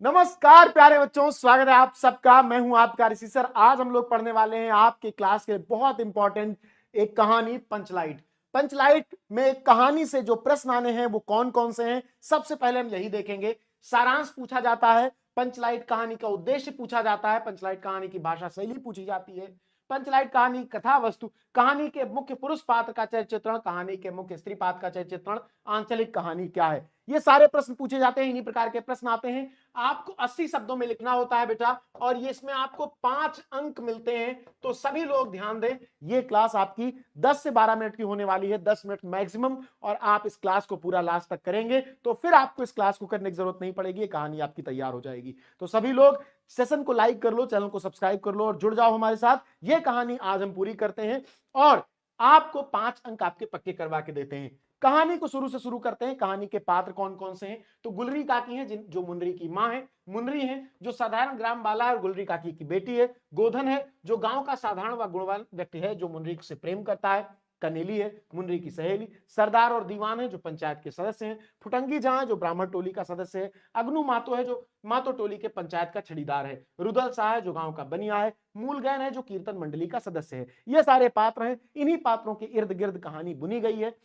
नमस्कार प्यारे बच्चों, स्वागत है आप सबका। मैं हूं आपका ऋषि सर। आज हम लोग पढ़ने वाले हैं आपके क्लास के बहुत इंपॉर्टेंट एक कहानी पंचलाइट। पंचलाइट में एक कहानी से जो प्रश्न आने हैं वो कौन कौन से हैं, सबसे पहले हम यही देखेंगे। सारांश पूछा जाता है, पंचलाइट कहानी का उद्देश्य पूछा जाता है, पंचलाइट कहानी की भाषा शैली पूछी जाती है, पंचलाइट कहानी कथा वस्तु, कहानी के मुख्य पुरुष पात्र का चरित्र चित्रण, कहानी के मुख्य स्त्री पात्र का चरित्र चित्रण, आंचलिक कहानी क्या है, ये सारे प्रश्न पूछे जाते हैं। इन्हीं प्रकार के प्रश्न आते हैं। आपको 80 शब्दों में लिखना होता है बेटा, और ये इसमें आपको 5 अंक मिलते हैं। तो सभी लोग ध्यान दें, ये क्लास आपकी 10 से 12 मिनट की होने वाली है, 10 मिनट मैक्सिमम, और आप इस क्लास को पूरा लास्ट तक करेंगे तो फिर आपको इस क्लास को करने की जरूरत नहीं पड़ेगी, ये कहानी आपकी तैयार हो जाएगी। तो सभी लोग सेशन को लाइक कर लो, चैनल को सब्सक्राइब कर लो और जुड़ जाओ हमारे साथ। ये कहानी आज हम पूरी करते हैं और आपको 5 अंक आपके पक्के करवा के देते हैं। कहानी को शुरू से शुरू करते हैं। कहानी के पात्र कौन कौन से हैं? तो गुलरी काकी हैं, जो मुनरी की मां है। मुनरी है जो साधारण ग्राम बाला है और गुलरी काकी की बेटी है। गोधन है जो गांव का साधारण व गुणवान व्यक्ति है, जो मुनरी से प्रेम करता है। कनेली है मुनरी की सहेली। सरदार और दीवान है जो पंचायत के सदस्य हैं। फुटंगी जहां जो ब्राह्मण टोली का सदस्य है। अग्नु मातो है जो मातो टोली के पंचायत का छड़ीदार है। रुदल शाह है जो गांव का बनिया है। मूलगैन है जो कीर्तन मंडली का सदस्य है। ये सारे पात्र हैं। इन्हीं पात्रों के इर्द गिर्द कहानी बुनी गई है।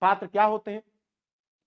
पात्र क्या होते हैं?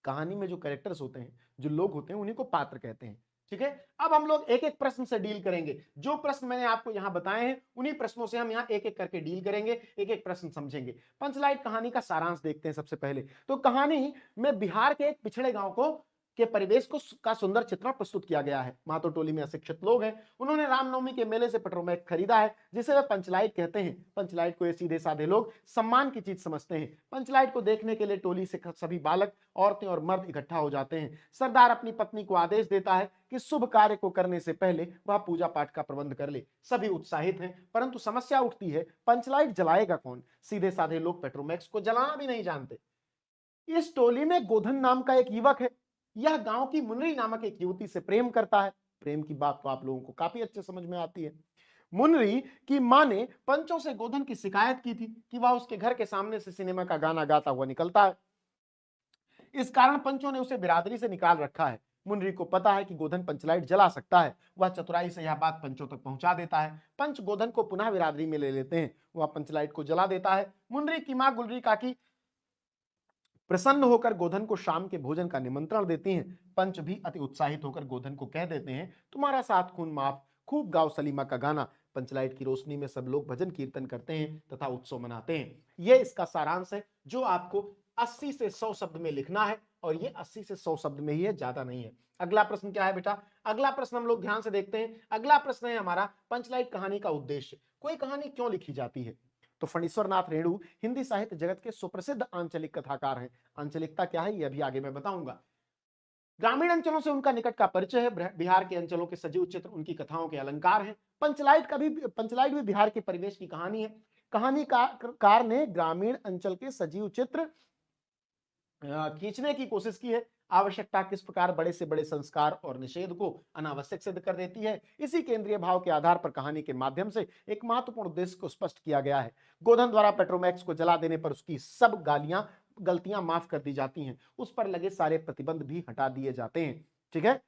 कहानी में जो कैरेक्टर्स होते हैं, जो लोग होते हैं, उन्हीं को पात्र कहते हैं। ठीक है, अब हम लोग एक एक प्रश्न से डील करेंगे। जो प्रश्न मैंने आपको यहां बताए हैं उन्हीं प्रश्नों से हम यहां एक एक करके डील करेंगे, एक एक प्रश्न समझेंगे। पंचलाइट कहानी का सारांश देखते हैं सबसे पहले। तो कहानी में बिहार के एक पिछड़े गांव को के परिवेश को का सुंदर चित्रण प्रस्तुत किया गया है। मातो टोली में अशिक्षित लोग हैं। उन्होंने रामनवमी के मेले से पेट्रोमैक्स खरीदा है, जिसे वे पंचलाइट कहते हैं। पंचलाइट को ये सीधे साधे लोग सम्मान की चीज समझते हैं। पंचलाइट को देखने के लिए टोली से सभी बालक, औरतें और मर्द इकट्ठा हो जाते हैं। सरदार अपनी पत्नी को आदेश देता है कि शुभ कार्य को करने से पहले वह पूजा पाठ का प्रबंध कर ले। सभी उत्साहित हैं, परंतु समस्या उठती है, पंचलाइट जलाएगा कौन? सीधे साधे लोग पेट्रोमैक्स को जलाना भी नहीं जानते। इस टोली में गोधन नाम का एक युवक है। यह गांव की मुनरी नामक एक युवती से प्रेम करता है। प्रेम की बात तो आप लोगों को काफी अच्छे समझ में आती है। मुनरी की मां ने पंचों से गोधन की शिकायत की थी कि वह उसके घर के सामने से सिनेमा का गाना गाता हुआ निकलता है। इस कारण पंचों ने उसे बिरादरी से निकाल रखा है। मुनरी को पता है कि गोधन पंचलाइट जला सकता है। वह चतुराई से यह बात पंचों तक पहुंचा देता है। पंच गोधन को पुनः बिरादरी में ले लेते हैं। वह पंचलाइट को जला देता है। मुनरी की मां गुलरी काकी प्रसन्न होकर गोधन को शाम के भोजन का निमंत्रण देती हैं। पंच भी अति उत्साहित होकर गोधन को कह देते हैं, तुम्हारा सात खून माफ, खूब गाओ सलीमा का गाना। पंचलाइट की रोशनी में सब लोग भजन कीर्तन करते हैं तथा उत्सव मनाते हैं। यह इसका सारांश है, जो आपको 80 से 100 शब्द में लिखना है, और ये 80 से 100 शब्द में ही है, ज्यादा नहीं है। अगला प्रश्न क्या है बेटा? अगला प्रश्न हम लोग ध्यान से देखते हैं। अगला प्रश्न है हमारा, पंचलाइट कहानी का उद्देश्य। कोई कहानी क्यों लिखी जाती है? तो फणीश्वर नाथ रेणु हिंदी साहित्य जगत के सुप्रसिद्ध आंचलिक कथाकार हैं। आंचलिकता क्या है, यह भी आगे मैं बताऊंगा। ग्रामीण अंचलों से उनका निकट का परिचय है। बिहार के अंचलों के सजीव चित्र उनकी कथाओं के अलंकार हैं। पंचलाइट भी बिहार के परिवेश की कहानी है। कहानी कार ने ग्रामीण अंचल के सजीव चित्र खींचने की कोशिश की है। आवश्यकता किस प्रकार बड़े से बड़े संस्कार और निषेध को अनावश्यक सिद्ध कर देती है, इसी केंद्रीय भाव के आधार पर कहानी के माध्यम से एक महत्वपूर्ण उद्देश्य को स्पष्ट किया गया है। गोधन द्वारा पेट्रोमैक्स को जला देने पर उसकी सब गलतियां माफ कर दी जाती हैं। उस पर लगे सारे प्रतिबंध भी हटा दिए जाते हैं। ठीक है,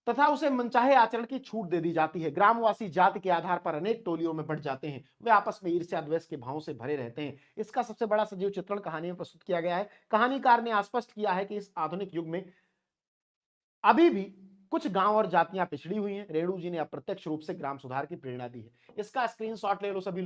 तथा उसे मनचाहे आचरण की छूट दे दी जाती है। ग्रामवासी जाति के आधार पर अनेक टोलियों में बढ़ जाते हैं। वे आपस में ईर्ष्या द्वेष के भावों से भरे रहते हैं। इसका सबसे बड़ा सजीव चित्रण कहानी में प्रस्तुत किया गया है। कहानीकार ने स्पष्ट किया है कि इस आधुनिक युग में अभी भी कुछ गांव और जातियां पिछड़ी हुई हैं। रेणु जी ने अप्रत्यक्ष रूप से ग्राम सुधार की प्रेरणा दी है। इसका स्क्रीनशॉट ले लो सभी लोग।